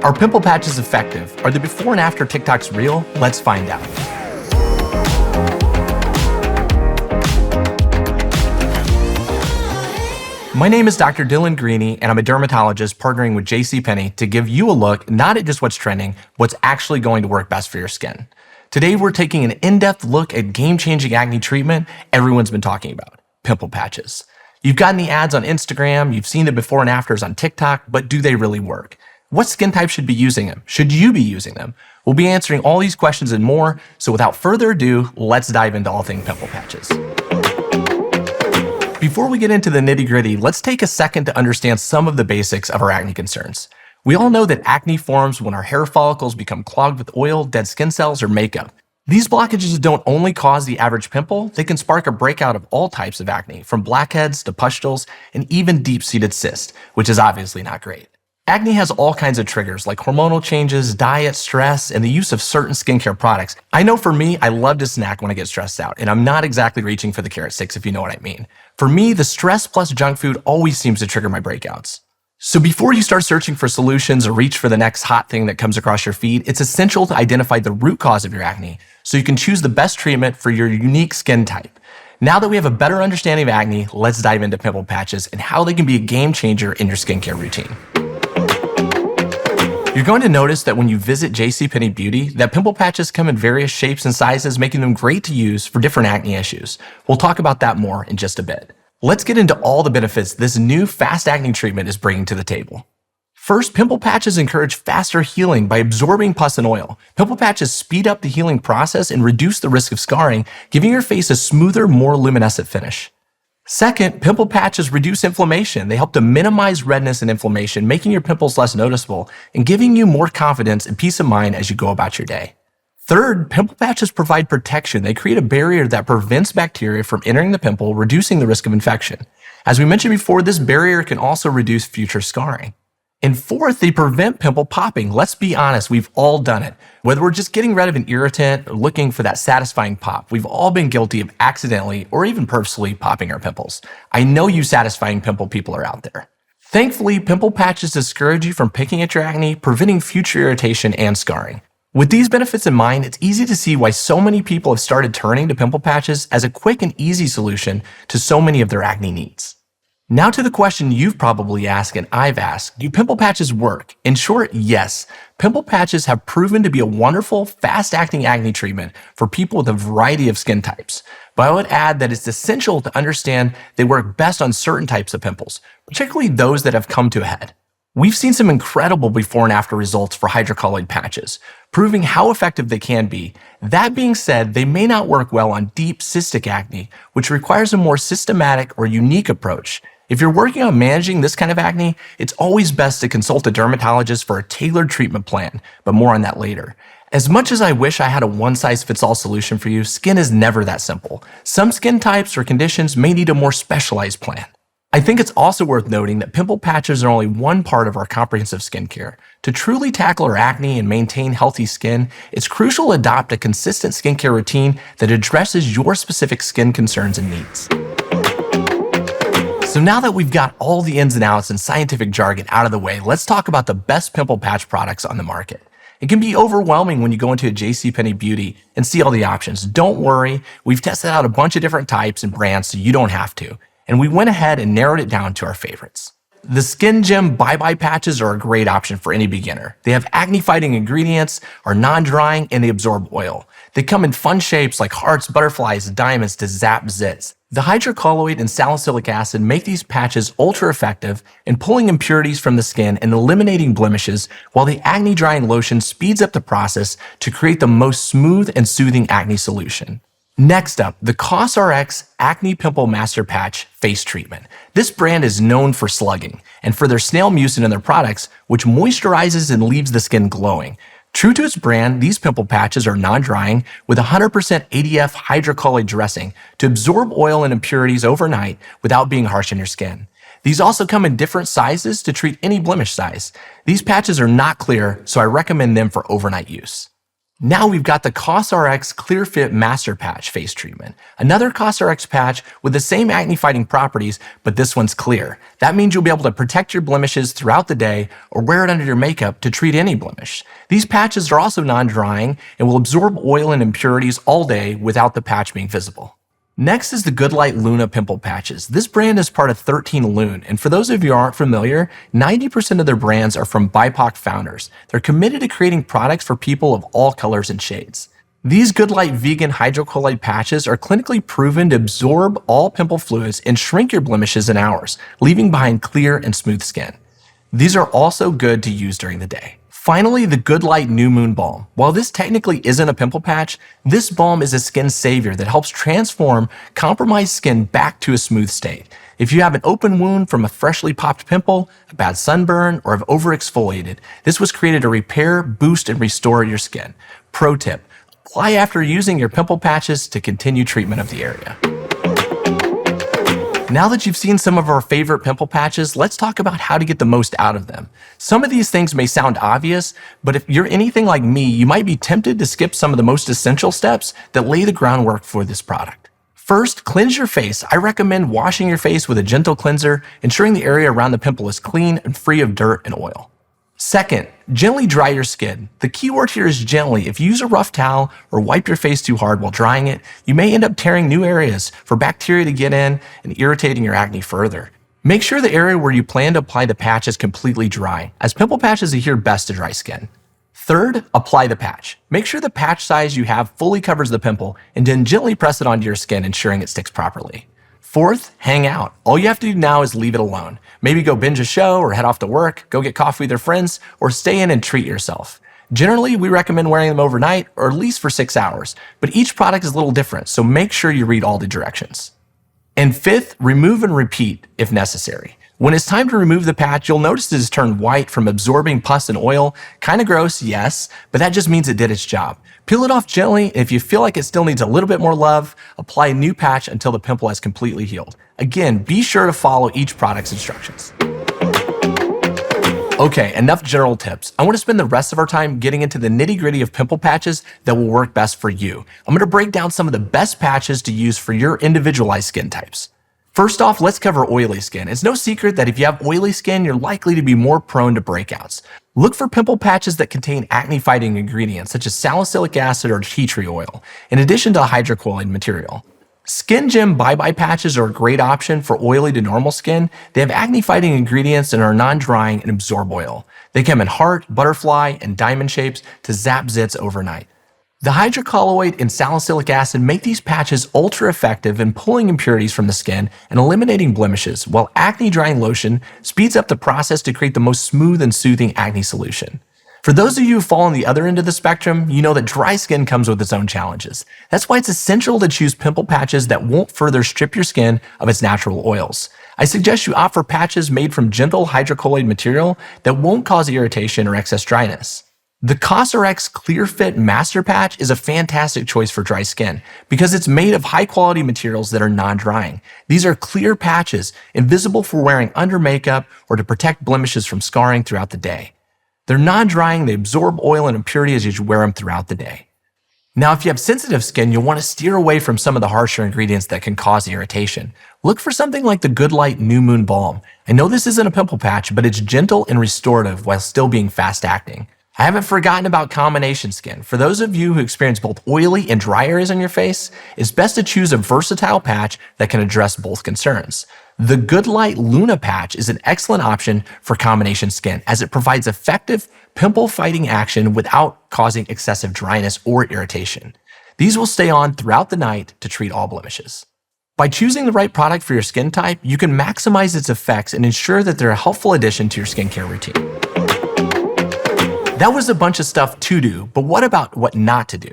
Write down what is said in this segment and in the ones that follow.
Are pimple patches effective? Are the before and after TikToks real? Let's find out. My name is Dr. Dylan Greeny, and I'm a dermatologist partnering with JCPenney to give you a look not at just what's trending, what's actually going to work best for your skin. Today, we're taking an in-depth look at game-changing acne treatment everyone's been talking about, pimple patches. You've gotten the ads on Instagram, you've seen the before and afters on TikTok, but do they really work? What skin type should be using them? Should you be using them? We'll be answering all these questions and more, so without further ado, let's dive into all things pimple patches. Before we get into the nitty-gritty, let's take a second to understand some of the basics of our acne concerns. We all know that acne forms when our hair follicles become clogged with oil, dead skin cells, or makeup. These blockages don't only cause the average pimple, they can spark a breakout of all types of acne, from blackheads to pustules, and even deep-seated cysts, which is obviously not great. Acne has all kinds of triggers like hormonal changes, diet, stress, and the use of certain skincare products. I know for me, I love to snack when I get stressed out, and I'm not exactly reaching for the carrot sticks if you know what I mean. For me, the stress plus junk food always seems to trigger my breakouts. So before you start searching for solutions or reach for the next hot thing that comes across your feed, it's essential to identify the root cause of your acne so you can choose the best treatment for your unique skin type. Now that we have a better understanding of acne, let's dive into pimple patches and how they can be a game changer in your skincare routine. You're going to notice that when you visit JCPenney Beauty, that pimple patches come in various shapes and sizes, making them great to use for different acne issues. We'll talk about that more in just a bit. Let's get into all the benefits this new fast acne treatment is bringing to the table. First, pimple patches encourage faster healing by absorbing pus and oil. Pimple patches speed up the healing process and reduce the risk of scarring, giving your face a smoother, more luminescent finish. Second, pimple patches reduce inflammation. They help to minimize redness and inflammation, making your pimples less noticeable and giving you more confidence and peace of mind as you go about your day. Third, pimple patches provide protection. They create a barrier that prevents bacteria from entering the pimple, reducing the risk of infection. As we mentioned before, this barrier can also reduce future scarring. And fourth, they prevent pimple popping. Let's be honest, we've all done it. Whether we're just getting rid of an irritant or looking for that satisfying pop, we've all been guilty of accidentally or even purposely popping our pimples. I know you satisfying pimple people are out there. Thankfully, pimple patches discourage you from picking at your acne, preventing future irritation and scarring. With these benefits in mind, it's easy to see why so many people have started turning to pimple patches as a quick and easy solution to so many of their acne needs. Now to the question you've probably asked and I've asked, do pimple patches work? In short, yes. Pimple patches have proven to be a wonderful, fast-acting acne treatment for people with a variety of skin types. But I would add that it's essential to understand they work best on certain types of pimples, particularly those that have come to a head. We've seen some incredible before and after results for hydrocolloid patches, proving how effective they can be. That being said, they may not work well on deep cystic acne, which requires a more systematic or unique approach. If you're working on managing this kind of acne, it's always best to consult a dermatologist for a tailored treatment plan, but more on that later. As much as I wish I had a one-size-fits-all solution for you, skin is never that simple. Some skin types or conditions may need a more specialized plan. I think it's also worth noting that pimple patches are only one part of our comprehensive skincare. To truly tackle our acne and maintain healthy skin, it's crucial to adopt a consistent skincare routine that addresses your specific skin concerns and needs. So now that we've got all the ins and outs and scientific jargon out of the way, let's talk about the best pimple patch products on the market. It can be overwhelming when you go into a JCPenney Beauty and see all the options. Don't worry, we've tested out a bunch of different types and brands so you don't have to. And we went ahead and narrowed it down to our favorites. The Skin Gem Bye Bye patches are a great option for any beginner. They have acne-fighting ingredients, are non-drying, and they absorb oil. They come in fun shapes like hearts, butterflies, diamonds to zap zits. The hydrocolloid and salicylic acid make these patches ultra-effective in pulling impurities from the skin and eliminating blemishes, while the acne-drying lotion speeds up the process to create the most smooth and soothing acne solution. Next up, the COSRX Acne Pimple Master Patch Face Treatment. This brand is known for slugging and for their snail mucin in their products, which moisturizes and leaves the skin glowing. True to its brand, these pimple patches are non-drying with 100% ADF hydrocolloid dressing to absorb oil and impurities overnight without being harsh on your skin. These also come in different sizes to treat any blemish size. These patches are not clear, so I recommend them for overnight use. Now we've got the COSRX Clear Fit Master Patch face treatment. Another COSRX patch with the same acne fighting properties, but this one's clear. That means you'll be able to protect your blemishes throughout the day or wear it under your makeup to treat any blemish. These patches are also non-drying and will absorb oil and impurities all day without the patch being visible. Next is the Goodlight Luna Pimple Patches. This brand is part of 13 Lune, and for those of you who aren't familiar, 90% of their brands are from BIPOC founders. They're committed to creating products for people of all colors and shades. These Goodlight vegan hydrocolloid patches are clinically proven to absorb all pimple fluids and shrink your blemishes in hours, leaving behind clear and smooth skin. These are also good to use during the day. Finally, the Goodlight New Moon Balm. While this technically isn't a pimple patch, this balm is a skin savior that helps transform compromised skin back to a smooth state. If you have an open wound from a freshly popped pimple, a bad sunburn, or have overexfoliated, this was created to repair, boost, and restore your skin. Pro tip: apply after using your pimple patches to continue treatment of the area. Now that you've seen some of our favorite pimple patches, let's talk about how to get the most out of them. Some of these things may sound obvious, but if you're anything like me, you might be tempted to skip some of the most essential steps that lay the groundwork for this product. First, cleanse your face. I recommend washing your face with a gentle cleanser, ensuring the area around the pimple is clean and free of dirt and oil. Second, gently dry your skin. The key word here is gently. If you use a rough towel or wipe your face too hard while drying it, you may end up tearing new areas for bacteria to get in and irritating your acne further. Make sure the area where you plan to apply the patch is completely dry, as pimple patches adhere best to dry skin. Third, apply the patch. Make sure the patch size you have fully covers the pimple and then gently press it onto your skin, ensuring it sticks properly. Fourth, hang out. All you have to do now is leave it alone. Maybe go binge a show or head off to work, go get coffee with your friends, or stay in and treat yourself. Generally, we recommend wearing them overnight or at least for 6 hours, but each product is a little different, so make sure you read all the directions. And fifth, remove and repeat if necessary. When it's time to remove the patch, you'll notice it has turned white from absorbing pus and oil. Kind of gross, yes, but that just means it did its job. Peel it off gently, and if you feel like it still needs a little bit more love, apply a new patch until the pimple has completely healed. Again, be sure to follow each product's instructions. Okay, enough general tips. I want to spend the rest of our time getting into the nitty-gritty of pimple patches that will work best for you. I'm going to break down some of the best patches to use for your individualized skin types. First off, let's cover oily skin. It's no secret that if you have oily skin, you're likely to be more prone to breakouts. Look for pimple patches that contain acne-fighting ingredients such as salicylic acid or tea tree oil, in addition to a hydrocolloid material. Skin Gem Bye Bye patches are a great option for oily to normal skin. They have acne-fighting ingredients and are non-drying and absorb oil. They come in heart, butterfly, and diamond shapes to zap zits overnight. The hydrocolloid and salicylic acid make these patches ultra effective in pulling impurities from the skin and eliminating blemishes, while acne drying lotion speeds up the process to create the most smooth and soothing acne solution. For those of you who fall on the other end of the spectrum, you know that dry skin comes with its own challenges. That's why it's essential to choose pimple patches that won't further strip your skin of its natural oils. I suggest you opt for patches made from gentle hydrocolloid material that won't cause irritation or excess dryness. The COSRX Clear Fit Master Patch is a fantastic choice for dry skin because it's made of high-quality materials that are non-drying. These are clear patches, invisible for wearing under makeup or to protect blemishes from scarring throughout the day. They're non-drying, they absorb oil and impurities as you wear them throughout the day. Now, if you have sensitive skin, you'll want to steer away from some of the harsher ingredients that can cause irritation. Look for something like the Goodlight New Moon Balm. I know this isn't a pimple patch, but it's gentle and restorative while still being fast-acting. I haven't forgotten about combination skin. For those of you who experience both oily and dry areas on your face, it's best to choose a versatile patch that can address both concerns. The Goodlight Luna patch is an excellent option for combination skin as it provides effective pimple-fighting action without causing excessive dryness or irritation. These will stay on throughout the night to treat all blemishes. By choosing the right product for your skin type, you can maximize its effects and ensure that they're a helpful addition to your skincare routine. That was a bunch of stuff to do, but what about what not to do?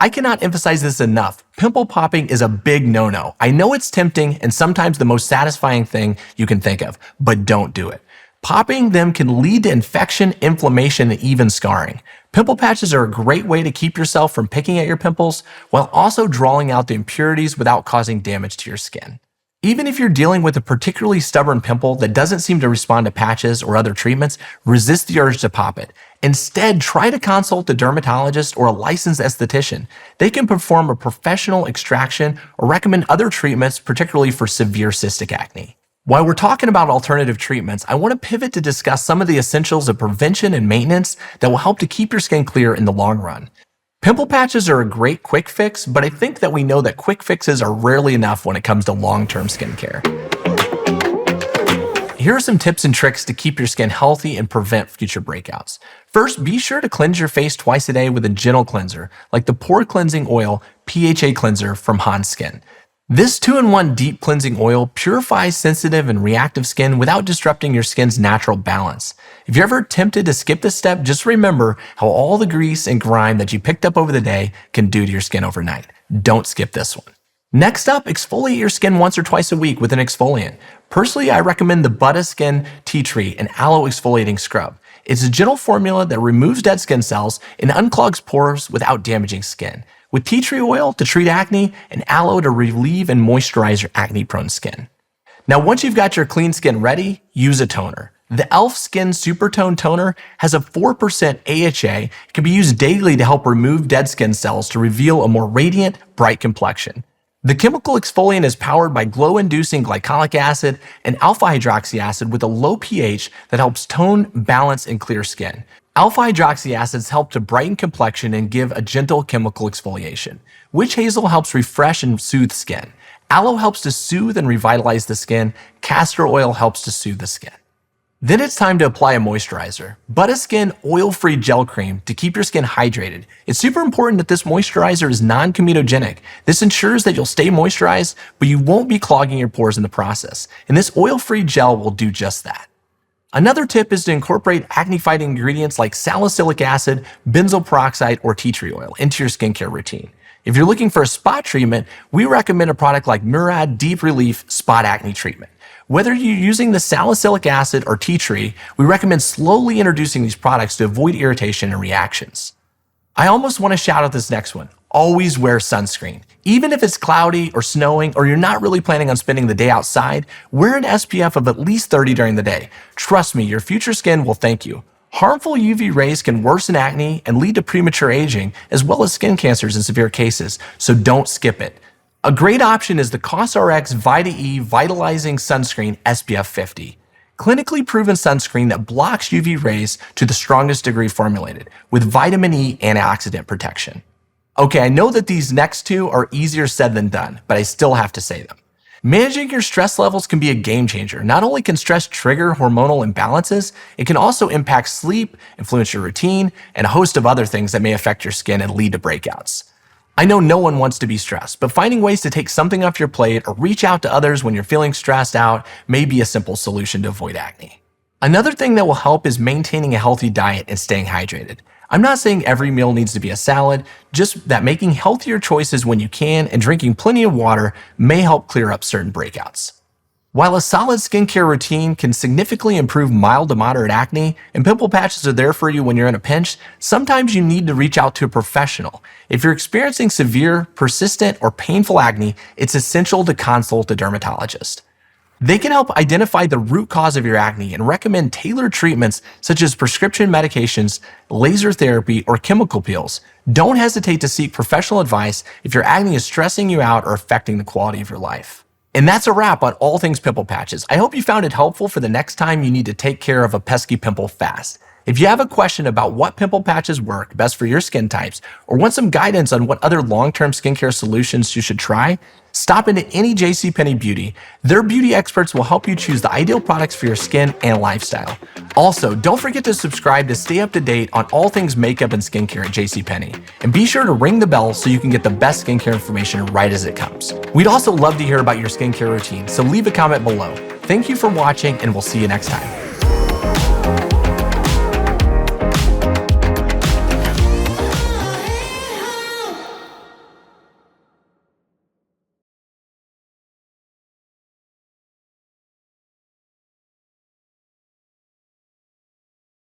I cannot emphasize this enough. Pimple popping is a big no-no. I know it's tempting and sometimes the most satisfying thing you can think of, but don't do it. Popping them can lead to infection, inflammation, and even scarring. Pimple patches are a great way to keep yourself from picking at your pimples while also drawing out the impurities without causing damage to your skin. Even if you're dealing with a particularly stubborn pimple that doesn't seem to respond to patches or other treatments, resist the urge to pop it. Instead, try to consult a dermatologist or a licensed esthetician. They can perform a professional extraction or recommend other treatments, particularly for severe cystic acne. While we're talking about alternative treatments, I want to pivot to discuss some of the essentials of prevention and maintenance that will help to keep your skin clear in the long run. Pimple patches are a great quick fix, but I think that we know that quick fixes are rarely enough when it comes to long-term skincare. Here are some tips and tricks to keep your skin healthy and prevent future breakouts. First, be sure to cleanse your face twice a day with a gentle cleanser, like the Pore Cleansing Oil PHA Cleanser from Hans Skin. This 2-in-1 deep cleansing oil purifies sensitive and reactive skin without disrupting your skin's natural balance. If you're ever tempted to skip this step, just remember how all the grease and grime that you picked up over the day can do to your skin overnight. Don't skip this one. Next up, exfoliate your skin once or twice a week with an exfoliant. Personally, I recommend the Buddha Skin Tea Tree and Aloe Exfoliating Scrub. It's a gentle formula that removes dead skin cells and unclogs pores without damaging skin. With tea tree oil to treat acne and aloe to relieve and moisturize your acne-prone skin. Now, once you've got your clean skin ready, use a toner. The e.l.f. Skin Supertone Toner has a 4% AHA. It can be used daily to help remove dead skin cells to reveal a more radiant, bright complexion. The chemical exfoliant is powered by glow-inducing glycolic acid and alpha-hydroxy acid with a low pH that helps tone, balance, and clear skin. Alpha-hydroxy acids help to brighten complexion and give a gentle chemical exfoliation. Witch hazel helps refresh and soothe skin. Aloe helps to soothe and revitalize the skin. Castor oil helps to soothe the skin. Then it's time to apply a moisturizer. Buddha Skin Oil-Free Gel Cream to keep your skin hydrated. It's super important that this moisturizer is non-comedogenic. This ensures that you'll stay moisturized, but you won't be clogging your pores in the process. And this oil-free gel will do just that. Another tip is to incorporate acne-fighting ingredients like salicylic acid, benzoyl peroxide, or tea tree oil into your skincare routine. If you're looking for a spot treatment, we recommend a product like Murad Deep Relief Spot Acne Treatment. Whether you're using the salicylic acid or tea tree, we recommend slowly introducing these products to avoid irritation and reactions. I almost want to shout out this next one. Always wear sunscreen. Even if it's cloudy or snowing or you're not really planning on spending the day outside, wear an SPF of at least 30 during the day. Trust me, your future skin will thank you. Harmful UV rays can worsen acne and lead to premature aging, as well as skin cancers in severe cases, so don't skip it. A great option is the COSRX Vita E Vitalizing Sunscreen SPF 50. Clinically proven sunscreen that blocks UV rays to the strongest degree formulated, with vitamin E antioxidant protection. Okay, I know that these next two are easier said than done, but I still have to say them. Managing your stress levels can be a game changer. Not only can stress trigger hormonal imbalances, it can also impact sleep, influence your routine, and a host of other things that may affect your skin and lead to breakouts. I know no one wants to be stressed, but finding ways to take something off your plate or reach out to others when you're feeling stressed out may be a simple solution to avoid acne. Another thing that will help is maintaining a healthy diet and staying hydrated. I'm not saying every meal needs to be a salad, just that making healthier choices when you can and drinking plenty of water may help clear up certain breakouts. While a solid skincare routine can significantly improve mild to moderate acne, and pimple patches are there for you when you're in a pinch, sometimes you need to reach out to a professional. If you're experiencing severe, persistent, or painful acne, it's essential to consult a dermatologist. They can help identify the root cause of your acne and recommend tailored treatments such as prescription medications, laser therapy, or chemical peels. Don't hesitate to seek professional advice if your acne is stressing you out or affecting the quality of your life. And that's a wrap on all things pimple patches. I hope you found it helpful for the next time you need to take care of a pesky pimple fast. If you have a question about what pimple patches work best for your skin types, or want some guidance on what other long-term skincare solutions you should try, stop into any JCPenney Beauty. Their beauty experts will help you choose the ideal products for your skin and lifestyle. Also, don't forget to subscribe to stay up to date on all things makeup and skincare at JCPenney. And be sure to ring the bell so you can get the best skincare information right as it comes. We'd also love to hear about your skincare routine, so leave a comment below. Thank you for watching, and we'll see you next time.